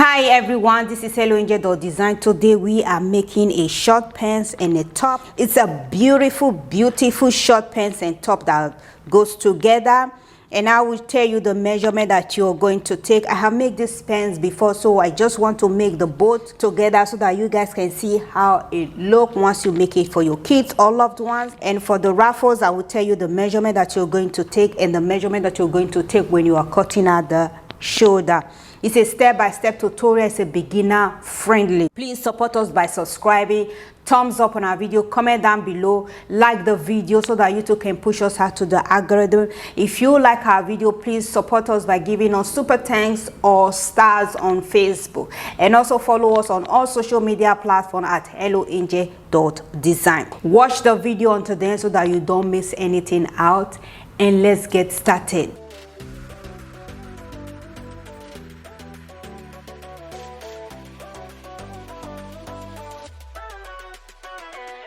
Hi everyone, this is Helloangel.design. Today we are making a short pants and a top. It's a beautiful short pants and top that goes together, and I will tell you the measurement that you're going to take. I have made these pants before, so I just want to make the both together so that you guys can see how it looks once you make it for your kids or loved ones. And for the ruffles, I will tell you the measurement that you're going to take and the measurement that you're going to take when you are cutting out the shoulder. It's a step-by-step tutorial. It's a beginner friendly. Please support us by subscribing, thumbs up on our video, comment down below, like the video so that YouTube can push us out to the algorithm. If you like our video, please support us by giving us super thanks or stars on Facebook, and also follow us on all social media platforms at Helloangel.design. Watch the video until then so that you don't miss anything out, and let's get started.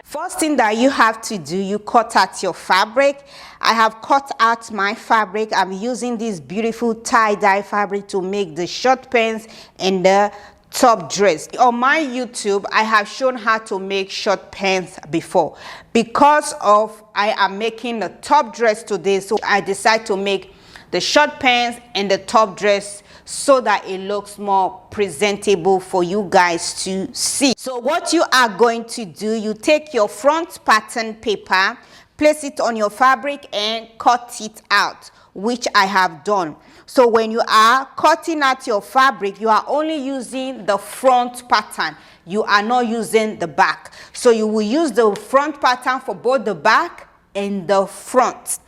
First thing that you have to do, you cut out your fabric. I have cut out my fabric. I'm using this beautiful tie-dye fabric to make the short pants and the top dress. On my YouTube, I have shown how to make short pants before. Because of I am making the top dress today, so I decided to make the short pants and the top dress so that it looks more presentable for you guys to see. So what you are going to do, you take your front pattern paper, place it on your fabric and cut it out, which I have done. So when you are cutting out your fabric, you are only using the front pattern. You are not using the back. So you will use the front pattern for both the back and the front.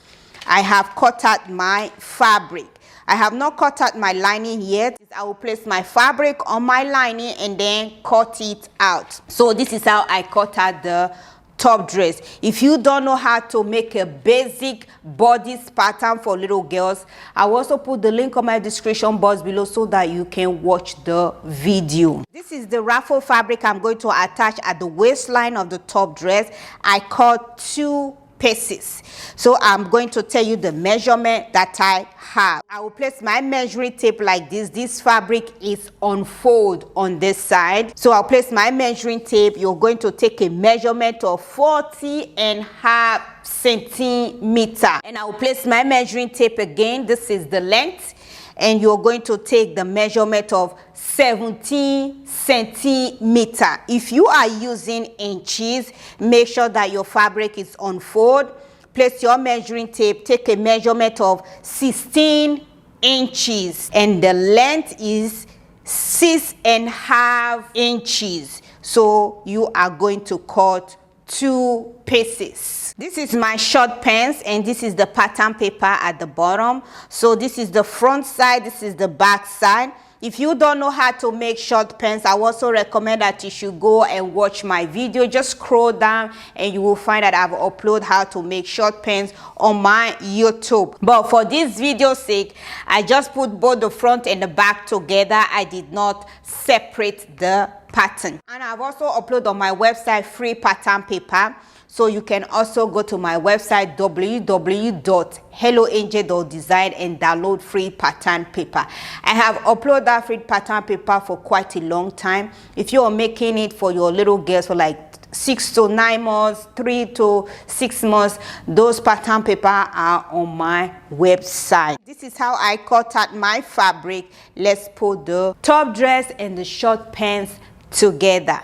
I have cut out my fabric. I have not cut out my lining yet. I will place my fabric on my lining and then cut it out. So this is how I cut out the top dress. If you don't know how to make a basic bodice pattern for little girls, I will also put the link on my description box below so that you can watch the video. This is the ruffle fabric I'm going to attach at the waistline of the top dress. I cut 2 pieces, so I'm going to tell you the measurement that I have. I will place my measuring tape like this. This fabric is unfold on this side, so I'll place my measuring tape. You're going to take a measurement of 40.5 centimeters, and I will place my measuring tape again. This is the length, and you're going to take the measurement of 17 centimeters. If you are using inches, make sure that your fabric is unfold. Place your measuring tape, take a measurement of 16 inches, and the length is 6.5 inches. So you are going to cut 2 pieces. This is my short pants, and this is the pattern paper at the bottom. So this is the front side, this is the back side. If you don't know how to make short pants, I also recommend that you should go and watch my video. Just scroll down and you will find that I've uploaded how to make short pants on my YouTube. But for this video's sake, I just put both the front and the back together. I did not separate the pattern. And I've also uploaded on my website free pattern paper. So you can also go to my website www.helloangel.design and download free pattern paper. I have uploaded that free pattern paper for quite a long time. If you are making it for your little girls for like 6 to 9 months, 3 to 6 months, those pattern paper are on my website. This is how I cut out my fabric. Let's put the top dress and the short pants together.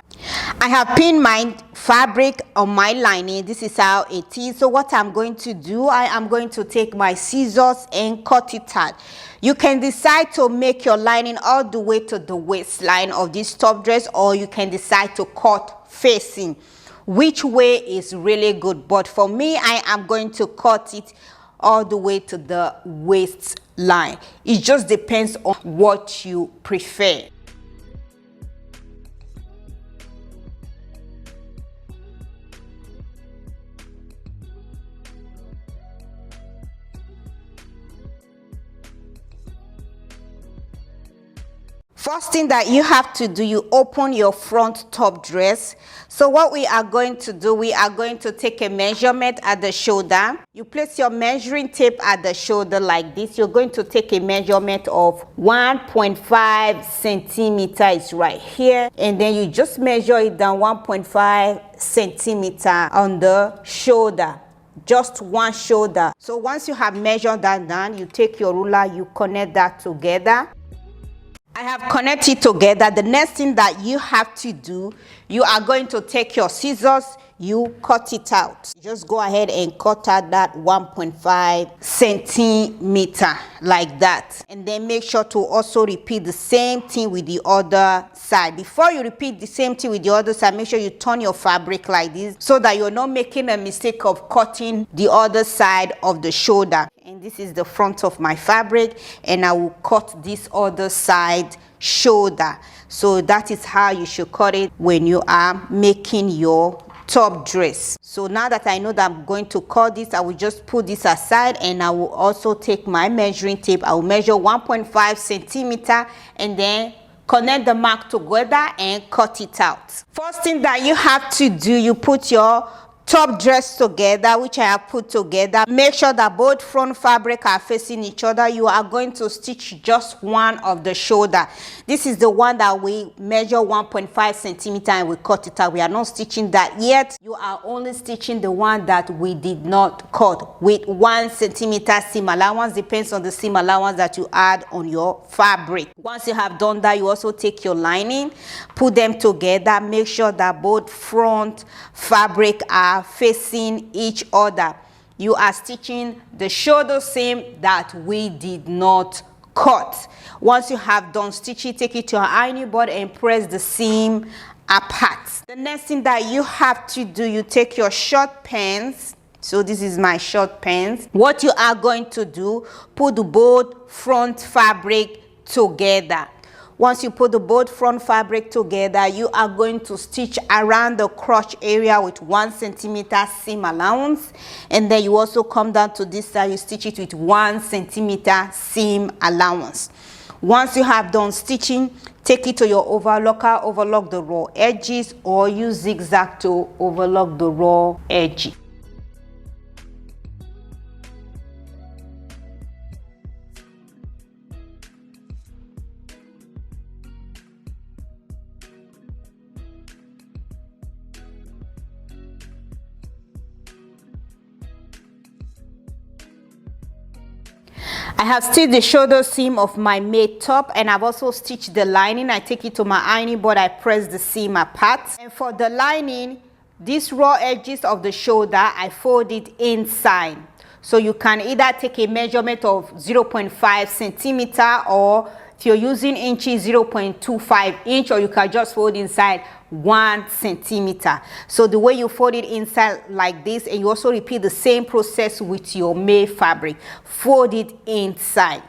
I have pinned my fabric on my lining. This is how it is. So what I'm going to do, I am going to take my scissors and cut it out. You can decide to make your lining all the way to the waistline of this top dress, or you can decide to cut facing. Which way is really good, but for me, I am going to cut it all the way to the waistline. It just depends on what you prefer. First thing that you have to do, you open your front top dress. So what we are going to do, we are going to take a measurement at the shoulder. You place your measuring tape at the shoulder like this. You're going to take a measurement of 1.5 centimeters right here, and then you just measure it down 1.5 centimeter on the shoulder, just one shoulder. So once you have measured that down, you take your ruler, you connect that together. I have connected together. The next thing that you have to do, you are going to take your scissors, you cut it out. Just go ahead and cut out that 1.5 centimeter like that, and then make sure to also repeat the same thing with the other side. Before you repeat the same thing with the other side, make sure you turn your fabric like this so that you're not making a mistake of cutting the other side of the shoulder. And this is the front of my fabric, and I will cut this other side shoulder. So that is how you should cut it when you are making your top dress. So now that I know that I'm going to cut this, I will just put this aside, and I will also take my measuring tape. I will measure 1.5 centimeter and then connect the mark together and cut it out. First thing that you have to do, you put your top dress together, which I have put together. Make sure that both front fabric are facing each other. You are going to stitch just one of the shoulder. This is the one that we measure 1.5 centimeter and we cut it out. We are not stitching that yet. You are only stitching the one that we did not cut with 1 centimeter seam allowance. Depends on the seam allowance that you add on your fabric. Once you have done that, you also take your lining, put them together. Make sure that both front fabric are facing each other. You are stitching the shoulder seam that we did not cut. Once you have done stitching, take it to your ironing board and press the seam apart. The next thing that you have to do, you take your short pants. So this is my short pants. What you are going to do, put the both front fabric together. Once you put the both front fabric together, you are going to stitch around the crotch area with 1 centimeter seam allowance, and then you also come down to this side, you stitch it with 1 centimeter seam allowance. Once you have done stitching, take it to your overlocker, overlock the raw edges, or use zigzag to overlock the raw edge. I have stitched the shoulder seam of my made top, and I've also stitched the lining. I take it to my ironing board, I press the seam apart. And for the lining, these raw edges of the shoulder, I fold it inside. So you can either take a measurement of 0.5 centimeter, or if you're using inches, 0.25 inch, or you can just fold inside 1 centimeter. So the way you fold it inside like this, and you also repeat the same process with your made fabric. Fold it inside.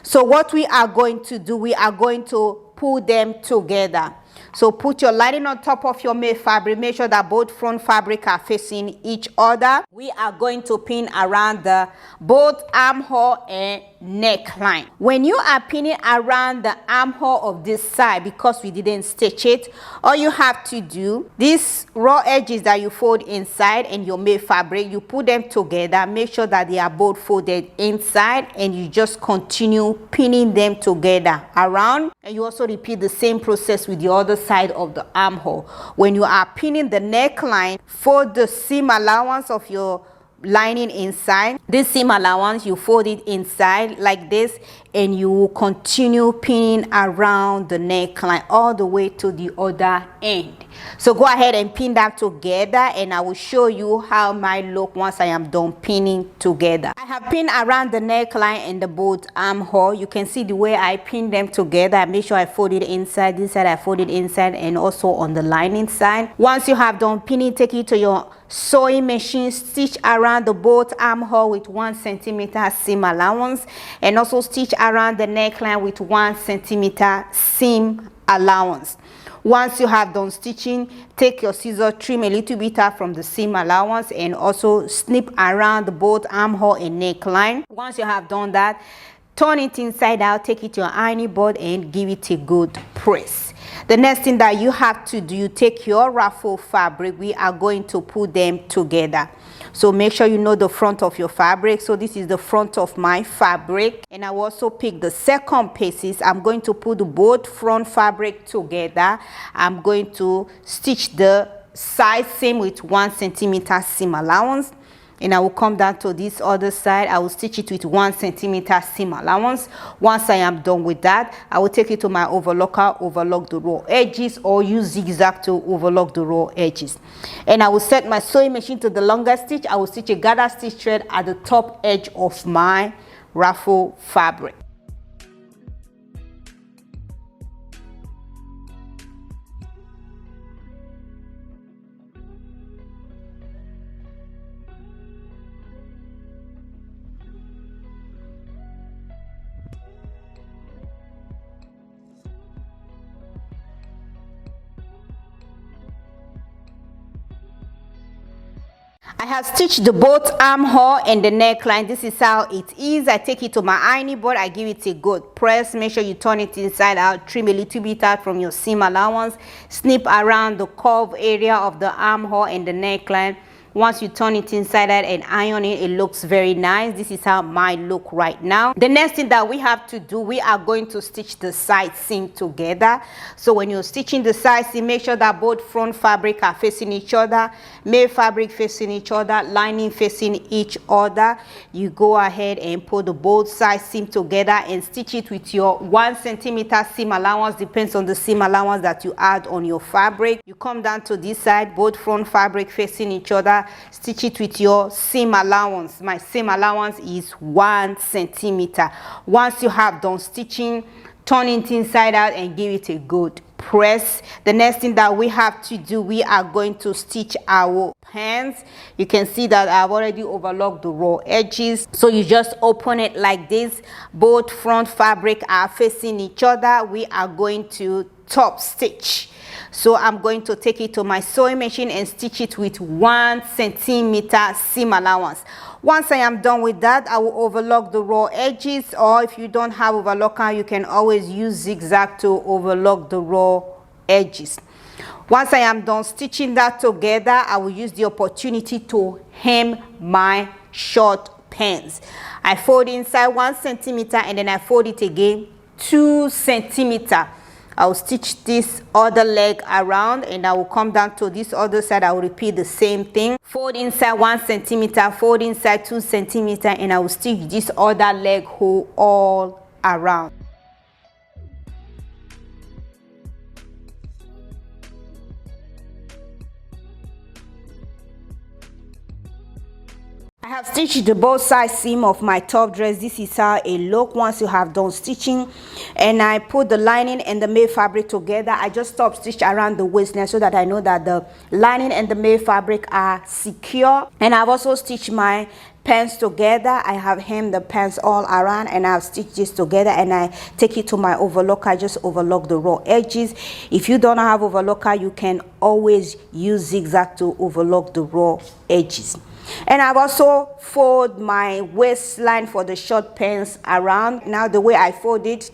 So what we are going to do, we are going to pull them together. So put your lining on top of your made fabric. Make sure that both front fabric are facing each other. We are going to pin around the both armhole and neckline. When you are pinning around the armhole of this side, because we didn't stitch it, all you have to do, these raw edges that you fold inside and your made fabric, you put them together. Make sure that they are both folded inside, and you just continue pinning them together around. And you also repeat the same process with the other side of the armhole. When you are pinning the neckline, fold the seam allowance of your lining inside. This seam allowance, you fold it inside like this, and you will continue pinning around the neckline all the way to the other end. So go ahead and pin that together, and I will show you how mine look once I am done pinning together. I have pinned around the neckline and the both armhole. You can see the way I pin them together. I make sure I fold it inside. This side I fold it inside, and also on the lining side. Once you have done pinning, take it to your sewing machine, stitch around the both armhole with 1 centimeter seam allowance, and also stitch around the neckline with 1 centimeter seam allowance. Once you have done stitching, take your scissors, trim a little bit out from the seam allowance, and also snip around both armhole and neckline. Once you have done that, turn it inside out, take it to your ironing board and give it a good press. The next thing that you have to do, you take your ruffle fabric, we are going to put them together. So make sure you know the front of your fabric. So this is the front of my fabric, and I will also pick the second pieces. I'm going to put both front fabric together. I'm going to stitch the side seam with 1 centimeter seam allowance, and I will come down to this other side. I will stitch it with 1 centimeter seam allowance. Once I am done with that, I will take it to my overlocker, overlock the raw edges, or use zigzag to overlock the raw edges. And I will set my sewing machine to the longest stitch. I will stitch a gather stitch thread at the top edge of my ruffle fabric. I have stitched the both armhole and the neckline. This is how it is. I take it to my ironing board, I give it a good press. Make sure you turn it inside out, trim a little bit out from your seam allowance, snip around the curve area of the armhole and the neckline. Once you turn it inside out and iron it, it looks very nice. This is how mine look right now. The next thing that we have to do, we are going to stitch the side seam together. So when you're stitching the side seam, make sure that both front fabric are facing each other, main fabric facing each other, lining facing each other. You go ahead and put the both side seam together and stitch it with your 1 centimeter seam allowance. Depends on the seam allowance that you add on your fabric. You come down to this side, both front fabric facing each other, stitch it with your seam allowance. My seam allowance is 1 centimeter. Once you have done stitching, turn it inside out and give it a good press. The next thing that we have to do, we are going to stitch our pants. You can see that I've already overlocked the raw edges, so you just open it like this. Both front fabric are facing each other. We are going to top stitch. So I'm going to take it to my sewing machine and stitch it with 1 centimeter seam allowance. Once I am done with that, I will overlock the raw edges, or if you don't have overlocker, you can always use zigzag to overlock the raw edges. Once I am done stitching that together, I will use the opportunity to hem my short pants. I fold inside 1 centimeter and then I fold it again 2 centimeter. I will stitch this other leg around and I will come down to this other side. I will repeat the same thing. Fold inside 1 centimeter, fold inside 2 centimeter, and I will stitch this other leg hole all around. I have stitched the both side seam of my top dress. This is how it look once you have done stitching, and I put the lining and the main fabric together. I just stop stitch around the waistline so that I know that the lining and the main fabric are secure. And I've also stitched my pants together. I have hemmed the pants all around and I've stitched this together, and I take it to my overlocker. I just overlock the raw edges. If you don't have overlocker, you can always use zigzag to overlock the raw edges. And I've also fold my waistline for the short pants around. Now the way I fold it,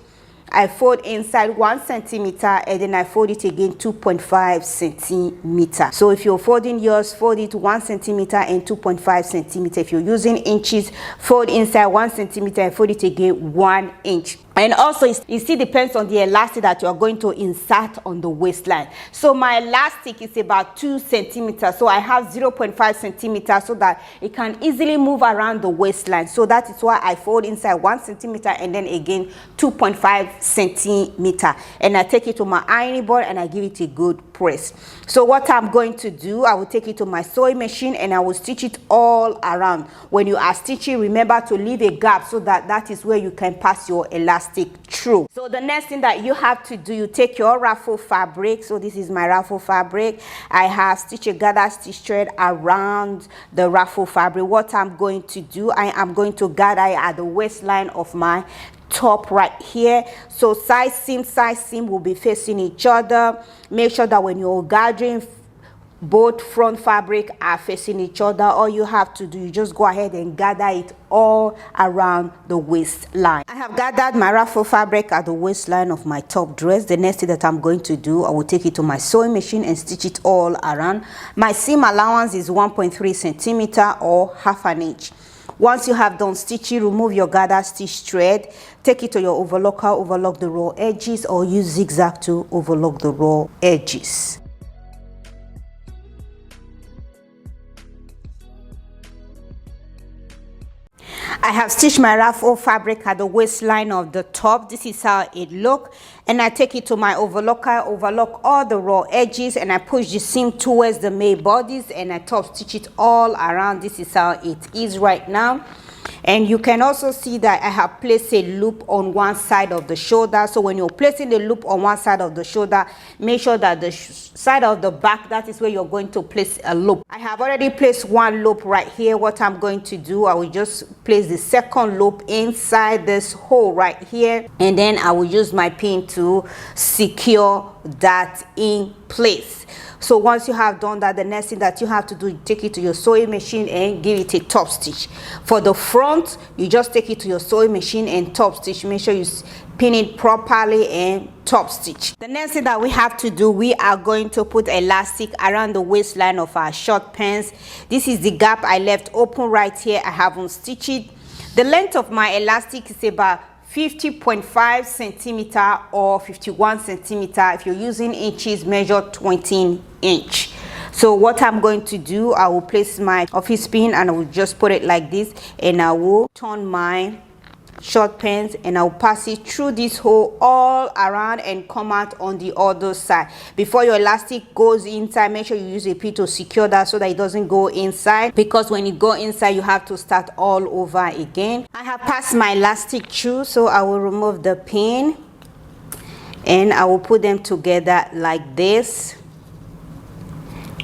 I fold inside 1 centimeter and then I fold it again 2.5 centimeter. So if you're folding yours, fold it 1 centimeter and 2.5 centimeter. If you're using inches, fold inside 1 centimeter and fold it again 1 inch. And also it still depends on the elastic that you are going to insert on the waistline. So my elastic is about 2 centimeters, so I have 0.5 centimeters so that it can easily move around the waistline. So that is why I fold inside 1 centimeter and then again 2.5 centimeter, and I take it to my ironing board and I give it a good press. So what I'm going to do, I will take it to my sewing machine and I will stitch it all around. When you are stitching, remember to leave a gap so that that is where you can pass your elastic through. So the next thing that you have to do, you take your ruffle fabric. So this is my ruffle fabric. I have stitched a gather stitch thread around the ruffle fabric. What I'm going to do, I am going to gather at the waistline of my top right here. So side seam will be facing each other. Make sure that when you're gathering both front fabric are facing each other, all you have to do, you just go ahead and gather it all around the waistline. I have gathered my ruffle fabric at the waistline of my top dress. The next thing that I'm going to do, I will take it to my sewing machine and stitch it all around. My seam allowance is 1.3 centimeter or half an inch. Once you have done stitching, remove your gather stitch thread, take it to your overlocker, overlock the raw edges, or use zigzag to overlock the raw edges. I have stitched my ruffle fabric at the waistline of the top. This is how it looks, and I take it to my overlocker, overlock all the raw edges, and I push the seam towards the main bodies, and I top stitch it all around. This is how it is right now. And you can also see that I have placed a loop on one side of the shoulder. So when you're placing the loop on one side of the shoulder, make sure that the side of the back, that is where you're going to place a loop. I have already placed one loop right here. What I'm going to do, I will just place the second loop inside this hole right here, and then I will use my pin to secure that in place. So once you have done that, the next thing that you have to do, take it to your sewing machine and give it a top stitch. For the front, you just take it to your sewing machine and top stitch. Make sure you pin it properly and top stitch. The next thing that we have to do, we are going to put elastic around the waistline of our short pants. This is the gap I left open right here. I haven't stitched it. The length of my elastic is about 50.5 centimeter or 51 centimeter. If you're using inches, measure 20 inch. So what I'm going to do, I will place my office pin and I will just put it like this, and I will turn my short pants and I'll pass it through this hole all around and come out on the other side. Before your elastic goes inside, make sure you use a pin to secure that so that it doesn't go inside, because when you go inside you have to start all over again. I have passed my elastic through, so I will remove the pin and I will put them together like this,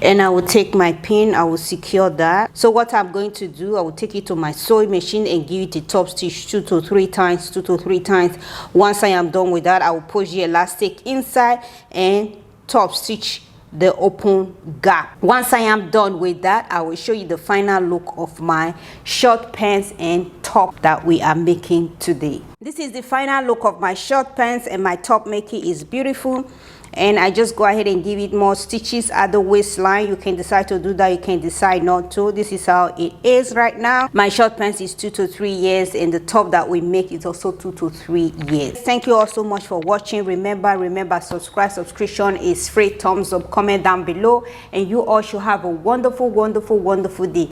and I will take my pin, I will secure that. So what I'm going to do, I will take it to my sewing machine and give it a top stitch 2 to 3 times. Once I am done with that, I will push the elastic inside and top stitch the open gap. Once I am done with that, I will show you the final look of my short pants and top that we are making today. This is the final look of my short pants, and my top making is beautiful. And I just go ahead and give it more stitches at the waistline. You can decide to do that, you can decide not to. This is how it is right now. My short pants is 2 to 3 years, and the top that we make is also 2 to 3 years. Thank you all so much for watching. Remember, subscription is free. Thumbs up, comment down below, and you all should have a wonderful day.